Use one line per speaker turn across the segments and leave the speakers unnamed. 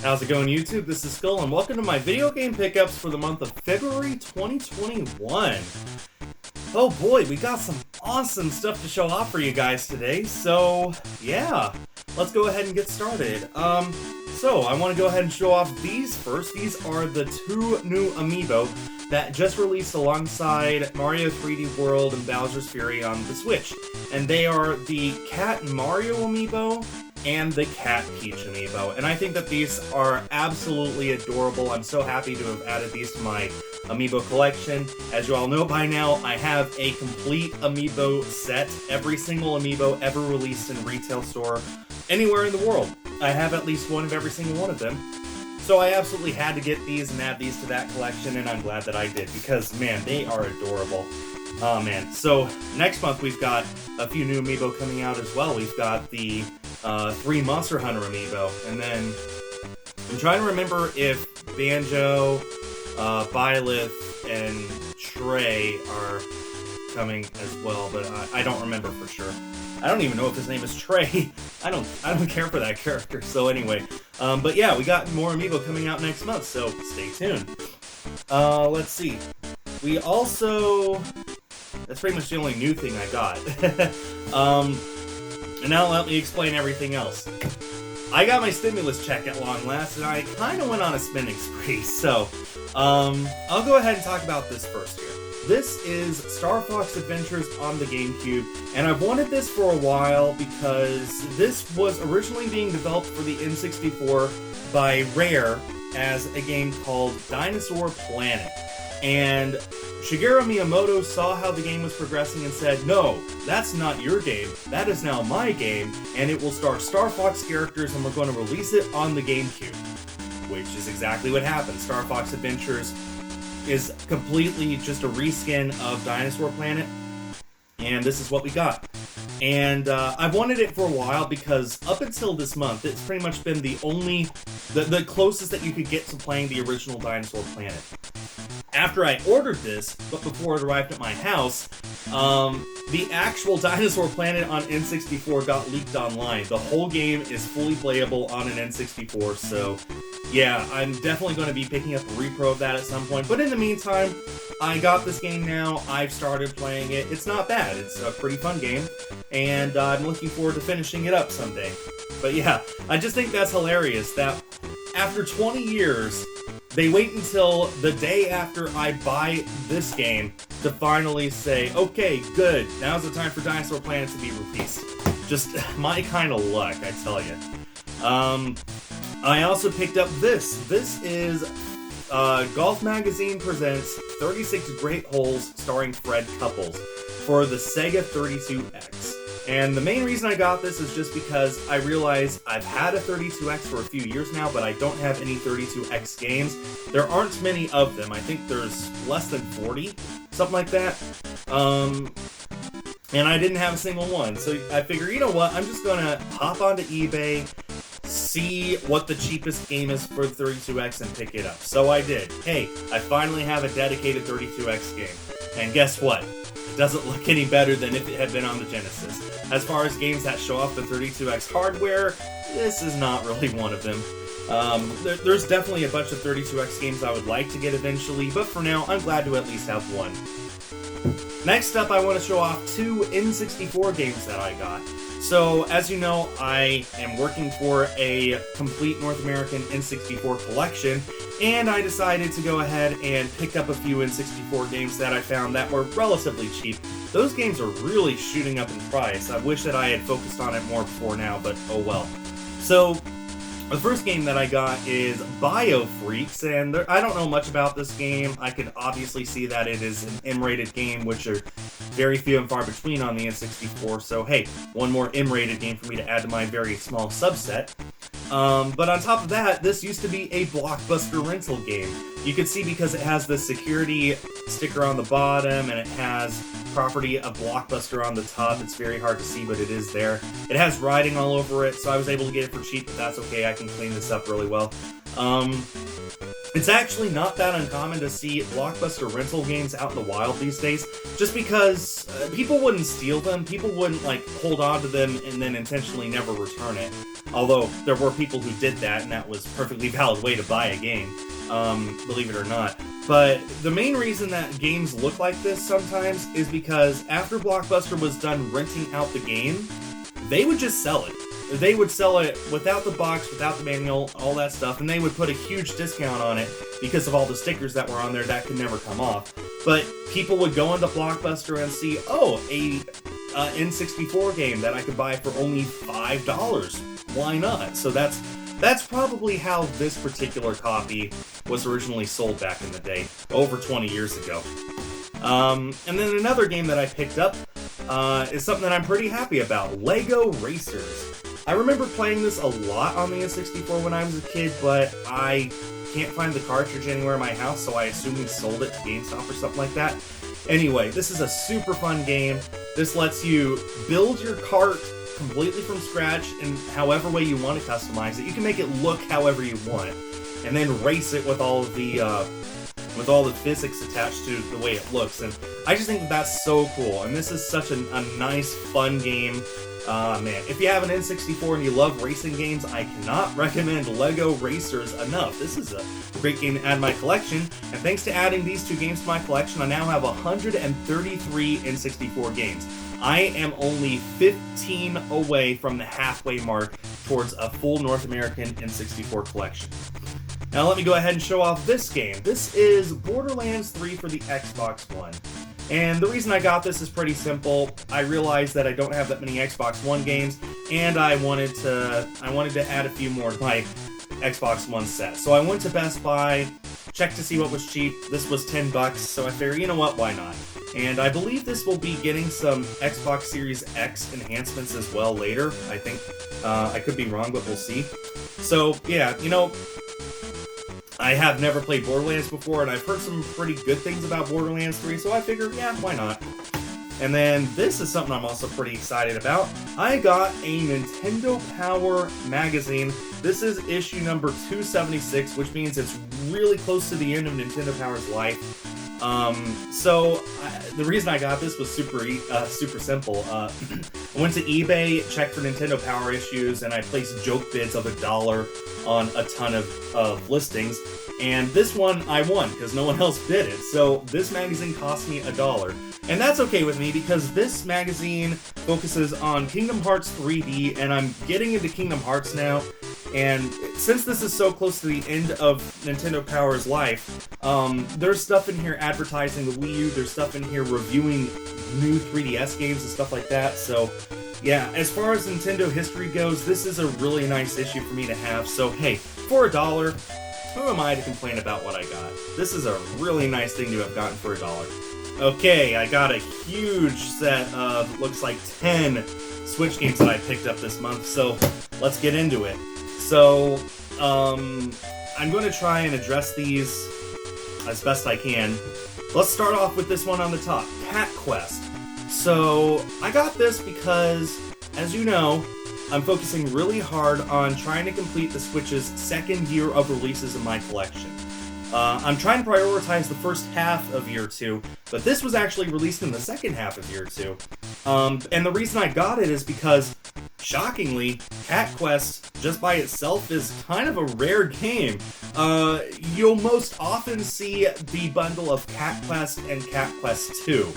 How's it going, YouTube? This is Skul, and welcome to my video game pickups for the month of February 2021. Oh boy, we got some awesome stuff to show off for you guys today, so yeah, let's go ahead and get started. So I want to go ahead and show off these first. These are the two new amiibo that just released alongside Mario 3D World and Bowser's Fury on the Switch. And they are the Cat Mario amiibo and the Cat Peach amiibo. And I think that these are absolutely adorable. I'm so happy to have added these to my amiibo collection. As you all know by now, I have a complete amiibo set. Every single amiibo ever released in a retail store anywhere in the world. I have at least one of every single one of them. So I absolutely had to get these and add these to that collection, and I'm glad that I did, because man, they are adorable. Oh man. So next month we've got a few new amiibo coming out as well. We've got the 3 Monster Hunter amiibo, and then I'm trying to remember if Banjo, Byleth, and Trey are coming as well, but I don't remember for sure. I don't even know if his name is Trey. I don't care for that character. So anyway, but yeah, we got more amiibo coming out next month, so stay tuned. Let's see. We also, that's pretty much the only new thing I got. And now let me explain everything else. I got my stimulus check at long last, and I kind of went on a spending spree. So I'll go ahead and talk about this first here. This is Star Fox Adventures on the Gamecube, and I've wanted this for a while because this was originally being developed for the N64 by Rare as a game called Dinosaur Planet. And Shigeru Miyamoto saw how the game was progressing and said, no, that's not your game, that is now my game, and it will star Star Fox characters, and we're going to release it on the Gamecube. Which is exactly what happened. Star Fox Adventures is completely just a reskin of Dinosaur Planet, and this is what we got. And I've wanted it for a while because up until this month, it's pretty much been the closest that you could get to playing the original Dinosaur Planet. After I ordered this, but before it arrived at my house, the actual Dinosaur Planet on N64 got leaked online. The whole game is fully playable on an N64, so yeah, I'm definitely going to be picking up a repro of that at some point. But in the meantime, I got this game now, I've started playing it. It's not bad, it's a pretty fun game, and I'm looking forward to finishing it up someday. But yeah, I just think that's hilarious that after 20 years, they wait until the day after I buy this game to finally say, okay, good, now's the time for Dinosaur Planet to be released. Just my kind of luck, I tell you. I also picked up this. This is Golf Magazine presents 36 Great Holes starring Fred Couples for the Sega 32X. And the main reason I got this is just because I realize I've had a 32X for a few years now, but I don't have any 32X games. There aren't many of them. I think there's less than 40, something like that. And I didn't have a single one. So I figure, you know what, I'm just going to hop onto eBay, see what the cheapest game is for the 32X, and pick it up. So I did. Hey, I finally have a dedicated 32X game. And guess what? It doesn't look any better than if it had been on the Genesis. As far as games that show off the 32X hardware, this is not really one of them. There's definitely a bunch of 32X games I would like to get eventually, but for now, I'm glad to at least have one. Next up, I want to show off 2 N64 games that I got. So, as you know, I am working for a complete North American N64 collection, and I decided to go ahead and pick up a few N64 games that I found that were relatively cheap. Those games are really shooting up in price. I wish that I had focused on it more before now, but oh well. So, the first game that I got is BioFreaks, and I don't know much about this game. I can obviously see that it is an M-rated game, which are very few and far between on the N64, so hey, one more M-rated game for me to add to my very small subset. But on top of that, this used to be a Blockbuster rental game. You can see because it has the security sticker on the bottom, and it has property of Blockbuster on the top. It's very hard to see, but it is there. It has writing all over it, so I was able to get it for cheap, but that's okay. I can clean this up really well. It's actually not that uncommon to see Blockbuster rental games out in the wild these days, just because people wouldn't steal them, people wouldn't hold on to them and then intentionally never return it. Although there were people who did that, and that was a perfectly valid way to buy a game, believe it or not. But the main reason that games look like this sometimes is because after Blockbuster was done renting out the game, they would just sell it. They would sell it without the box, without the manual, all that stuff, and they would put a huge discount on it because of all the stickers that were on there that could never come off. But people would go into Blockbuster and see, oh, a N64 game that I could buy for only $5. Why not? So that's probably how this particular copy was originally sold back in the day, over 20 years ago. And then another game that I picked up is something that I'm pretty happy about, Lego Racers. I remember playing this a lot on the N64 when I was a kid, but I can't find the cartridge anywhere in my house, so I assume we sold it to GameStop or something like that. Anyway, this is a super fun game. This lets you build your kart completely from scratch in however way you want to customize it. You can make it look however you want, and then race it with all of the physics attached to the way it looks. And I just think that's so cool. And this is such a nice, fun game. Man, if you have an N64 and you love racing games, I cannot recommend Lego Racers enough. This is a great game to add to my collection, and thanks to adding these two games to my collection, I now have 133 N64 games. I am only 15 away from the halfway mark towards a full North American N64 collection. Now let me go ahead and show off this game. This is Borderlands 3 for the Xbox One. And the reason I got this is pretty simple. I realized that I don't have that many Xbox One games, and I wanted to add a few more to my Xbox One set. So I went to Best Buy, checked to see what was cheap. This was $10, so I figured, you know what, why not? And I believe this will be getting some Xbox Series X enhancements as well later. I think, I could be wrong, but we'll see. So yeah, I have never played Borderlands before, and I've heard some pretty good things about Borderlands 3, so I figured, yeah, why not? And then this is something I'm also pretty excited about. I got a Nintendo Power magazine. This is issue number 276, which means it's really close to the end of Nintendo Power's life. The reason I got this was super simple. I went to eBay, checked for Nintendo Power issues, and I placed joke bids of $1 on a ton of listings. And this one I won because no one else bid it. So this magazine cost me $1. And that's okay with me because this magazine focuses on Kingdom Hearts 3D, and I'm getting into Kingdom Hearts now. And since this is so close to the end of Nintendo Power's life, there's stuff in here advertising the Wii U, there's stuff in here reviewing new 3DS games and stuff like that. So yeah, as far as Nintendo history goes, this is a really nice issue for me to have. So hey, for $1, who am I to complain about what I got? This is a really nice thing to have gotten for $1. Okay, I got a huge set of, looks like 10 Switch games that I picked up this month, so let's get into it. So, I'm going to try and address these as best I can. Let's start off with this one on the top, Cat Quest. So, I got this because, as you know, I'm focusing really hard on trying to complete the Switch's second year of releases in my collection. I'm trying to prioritize the first half of year 2, but this was actually released in the second half of year 2. And the reason I got it is because, shockingly, Cat Quest, just by itself, is kind of a rare game. You'll most often see the bundle of Cat Quest and Cat Quest 2.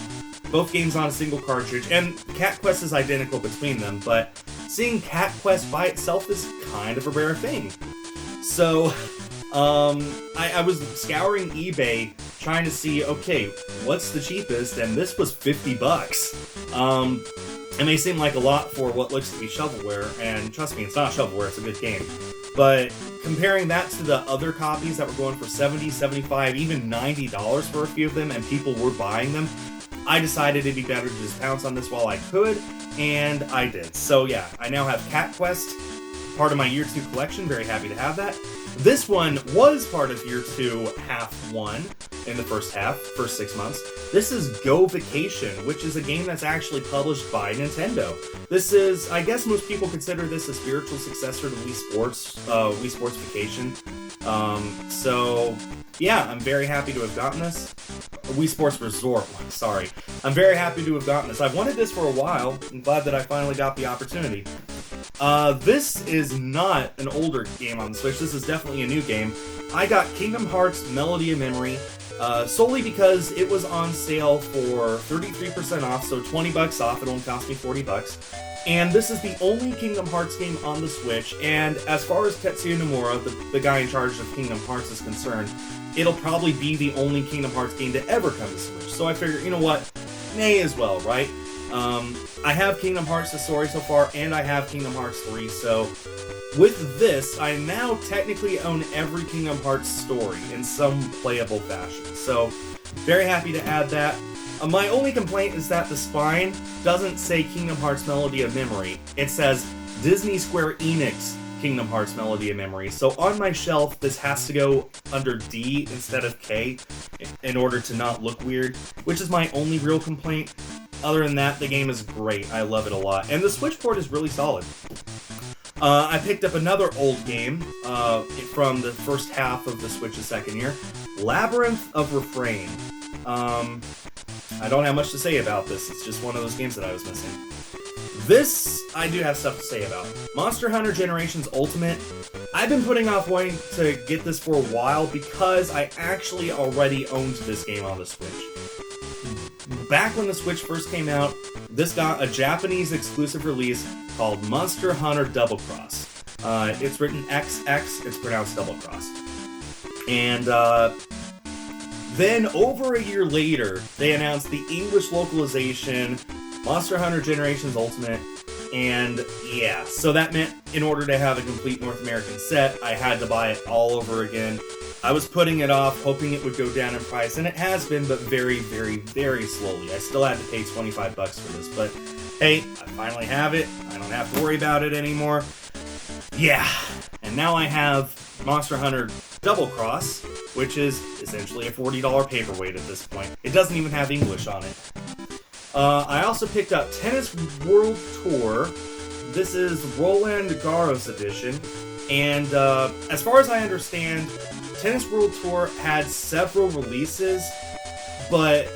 Both games on a single cartridge, and Cat Quest is identical between them, but seeing Cat Quest by itself is kind of a rare thing. So, I was scouring eBay trying to see, okay, what's the cheapest, and this was $50. It may seem like a lot for what looks to be shovelware, and trust me, it's not shovelware, it's a good game. But comparing that to the other copies that were going for $70, $75, even $90 for a few of them, and people were buying them, I decided it'd be better to just pounce on this while I could, and I did. So yeah, I now have Cat Quest, part of my Year 2 collection. Very happy to have that. This one was part of Year 2 Half 1 in the first 6 months. This is Go Vacation, which is a game that's actually published by Nintendo. This is, I guess most people consider this a spiritual successor to Wii Sports Vacation. So, yeah, I'm very happy to have gotten this. Wii Sports Resort one, sorry. I'm very happy to have gotten this. I've wanted this for a while. I'm glad that I finally got the opportunity. This is not an older game on the Switch. This is definitely a new game. I got Kingdom Hearts Melody of Memory solely because it was on sale for 33% off, so $20 off. It only cost me $40. And this is the only Kingdom Hearts game on the Switch, and as far as Tetsuya Nomura, the guy in charge of Kingdom Hearts, is concerned, it'll probably be the only Kingdom Hearts game to ever come to Switch. So I figured, you know what, may as well, right? I have Kingdom Hearts the story so far, and I have Kingdom Hearts 3, so with this, I now technically own every Kingdom Hearts story in some playable fashion. So, very happy to add that. My only complaint is that the spine doesn't say Kingdom Hearts Melody of Memory. It says Disney Square Enix Kingdom Hearts Melody of Memory. So on my shelf, this has to go under D instead of K in order to not look weird, which is my only real complaint. Other than that, the game is great. I love it a lot. And the Switch port is really solid. I picked up another old game from the first half of the Switch's second year, Labyrinth of Refrain. I don't have much to say about this. It's just one of those games that I was missing. This, I do have stuff to say about. Monster Hunter Generations Ultimate. I've been putting off wanting to get this for a while because I actually already owned this game on the Switch. Back when the Switch first came out, this got a Japanese exclusive release called Monster Hunter Double Cross. It's written XX, it's pronounced Double Cross. And then over a year later, they announced the English localization, Monster Hunter Generations Ultimate, and yeah, so that meant in order to have a complete North American set, I had to buy it all over again. I was putting it off, hoping it would go down in price, and it has been, but very, very, very slowly. I still had to pay $25 for this, but hey, I finally have it. I don't have to worry about it anymore. Yeah, and now I have Monster Hunter Double Cross, which is essentially a $40 paperweight at this point. It doesn't even have English on it. I also picked up Tennis World Tour. This is Roland Garros edition, and as far as I understand, Tennis World Tour had several releases, but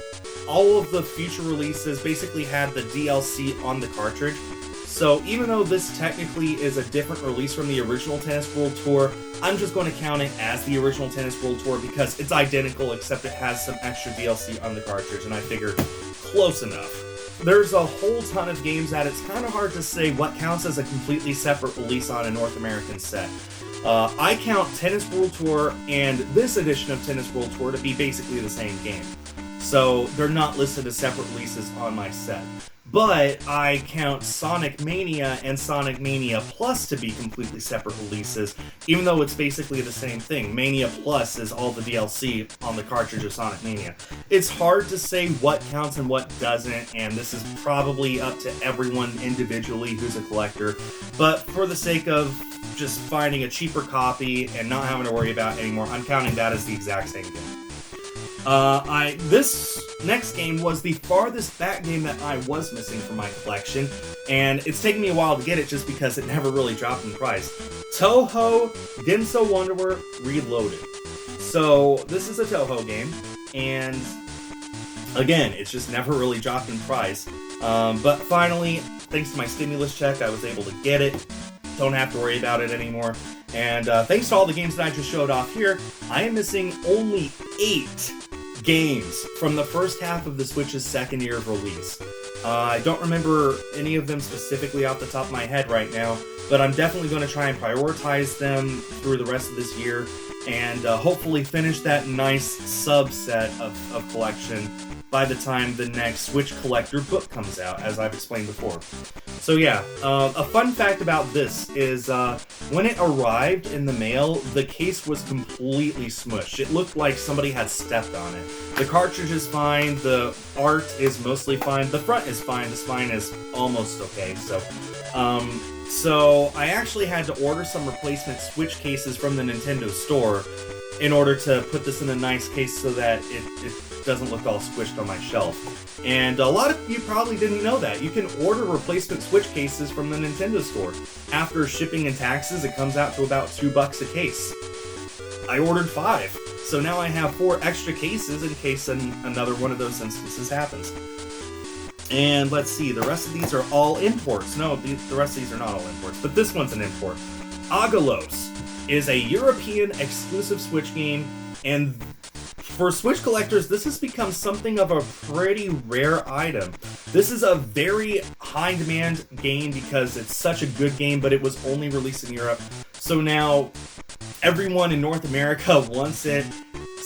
all of the future releases basically had the DLC on the cartridge. So even though this technically is a different release from the original Tennis World Tour, I'm just going to count it as the original Tennis World Tour because it's identical except it has some extra DLC on the cartridge, and I figured close enough. There's a whole ton of games that it's kind of hard to say what counts as a completely separate release on a North American set. I count Tennis World Tour and this edition of Tennis World Tour to be basically the same game. So they're not listed as separate releases on my set. But I count Sonic Mania and Sonic Mania Plus to be completely separate releases, even though it's basically the same thing. Mania Plus is all the DLC on the cartridge of Sonic Mania. It's hard to say what counts and what doesn't, and this is probably up to everyone individually who's a collector. But for the sake of just finding a cheaper copy and not having to worry about it anymore, I'm counting that as the exact same game. This next game was the farthest back game that I was missing from my collection, and it's taken me a while to get it just because it never really dropped in price. Touhou Denso Wanderer Reloaded. So, this is a Touhou game, and again, it's just never really dropped in price. But finally, thanks to my stimulus check, I was able to get it. Don't have to worry about it anymore. And thanks to all the games that I just showed off here, I am missing only 8 games from the first half of the Switch's second year of release. I don't remember any of them specifically off the top of my head right now, but I'm definitely going to try and prioritize them through the rest of this year and hopefully finish that nice subset of collection by the time the next Switch Collector book comes out, as I've explained before. So yeah, a fun fact about this is when it arrived in the mail, the case was completely smushed. It looked like somebody had stepped on it. The cartridge is fine, the art is mostly fine, the front is fine, the spine is almost okay. So So I actually had to order some replacement Switch cases from the Nintendo store in order to put this in a nice case so that it doesn't look all squished on my shelf. And a lot of you probably didn't know that. You can order replacement Switch cases from the Nintendo store. After shipping and taxes, it comes out to about $2 a case. I ordered 5, so now I have 4 extra cases in case another one of those instances happens. And let's see, the rest of these are all imports. No, the rest of these are not all imports, but this one's an import. Agalos is a European exclusive Switch game, and for Switch collectors, this has become something of a pretty rare item. This is a very high-demand game because it's such a good game, but it was only released in Europe. So now, everyone in North America wants it.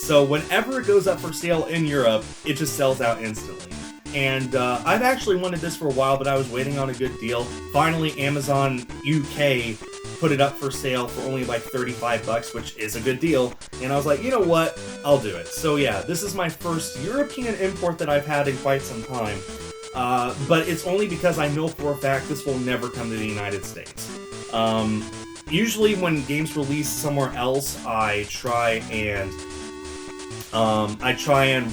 So whenever it goes up for sale in Europe, it just sells out instantly. And I've actually wanted this for a while, but I was waiting on a good deal. Finally, Amazon UK put it up for sale for only like $35, which is a good deal. And I was like, you know what? I'll do it. So yeah, this is my first European import that I've had in quite some time. But it's only because I know for a fact this will never come to the United States. Usually when games release somewhere else, I try and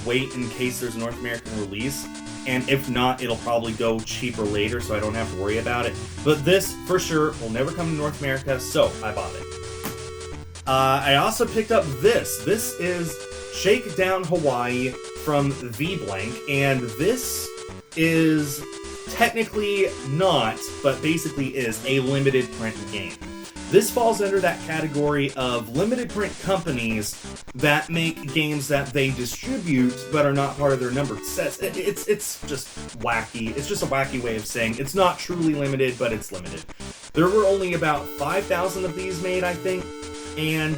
wait in case there's a North American release. And if not, it'll probably go cheaper later, so I don't have to worry about it. But this, for sure, will never come to North America, so I bought it. I also picked up this. This is Shakedown Hawaii from V-Blank, and this is technically not, but basically is, a limited print game. This falls under that category of limited print companies that make games that they distribute but are not part of their numbered sets. It's just wacky. It's just a wacky way of saying it's not truly limited, but it's limited. There were only about 5,000 of these made, I think, and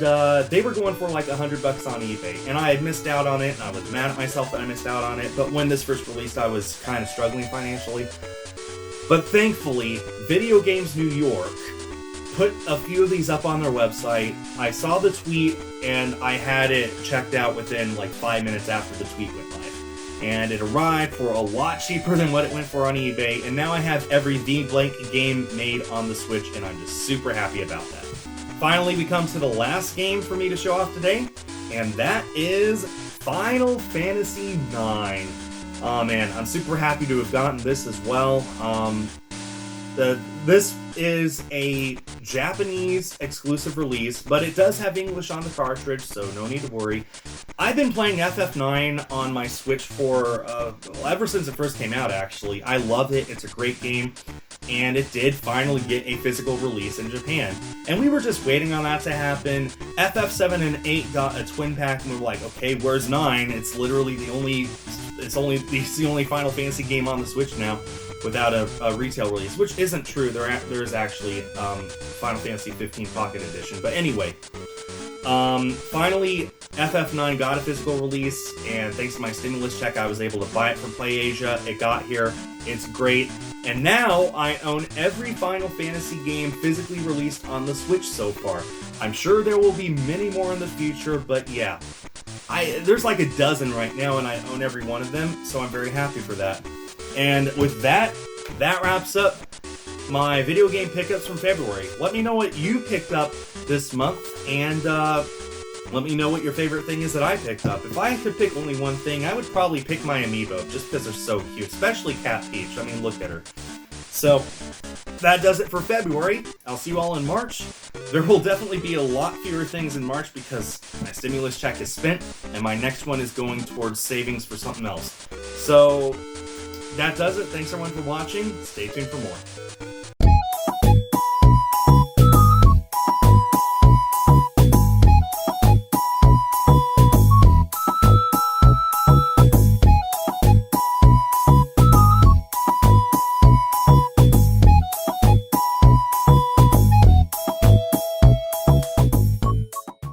they were going for like $100 on eBay. And I had missed out on it, and I was mad at myself that I missed out on it. But when this first released, I was kind of struggling financially. But thankfully, Video Games New York put a few of these up on their website. I saw the tweet, and I had it checked out within like 5 minutes after the tweet went live. And it arrived for a lot cheaper than what it went for on eBay, and now I have every V-Blank game made on the Switch, and I'm just super happy about that. Finally, we come to the last game for me to show off today, and that is Final Fantasy IX. Oh man, I'm super happy to have gotten this as well. This is a Japanese exclusive release, but it does have English on the cartridge, so no need to worry. I've been playing FF9 on my Switch for, ever since it first came out, actually. I love it, it's a great game, and it did finally get a physical release in Japan. And we were just waiting on that to happen. FF7 and 8 got a twin pack, and we were like, okay, where's 9? It's literally the only Final Fantasy game on the Switch now without a retail release, which isn't true. There is actually Final Fantasy 15 Pocket Edition. But anyway, finally, FF9 got a physical release, and thanks to my stimulus check, I was able to buy it from PlayAsia. It got here. It's great. And now I own every Final Fantasy game physically released on the Switch so far. I'm sure there will be many more in the future, but yeah. There's like a dozen right now, and I own every one of them, so I'm very happy for that. And with that wraps up my video game pickups from February. Let me know what you picked up this month, and let me know what your favorite thing is that I picked up. If I could pick only one thing, I would probably pick my amiibo, just because they're so cute, especially Cat Peach. I mean, look at her. So, that does it for February. I'll see you all in March. There will definitely be a lot fewer things in March because my stimulus check is spent, and my next one is going towards savings for something else. So, that does it. Thanks everyone for watching. Stay tuned for more.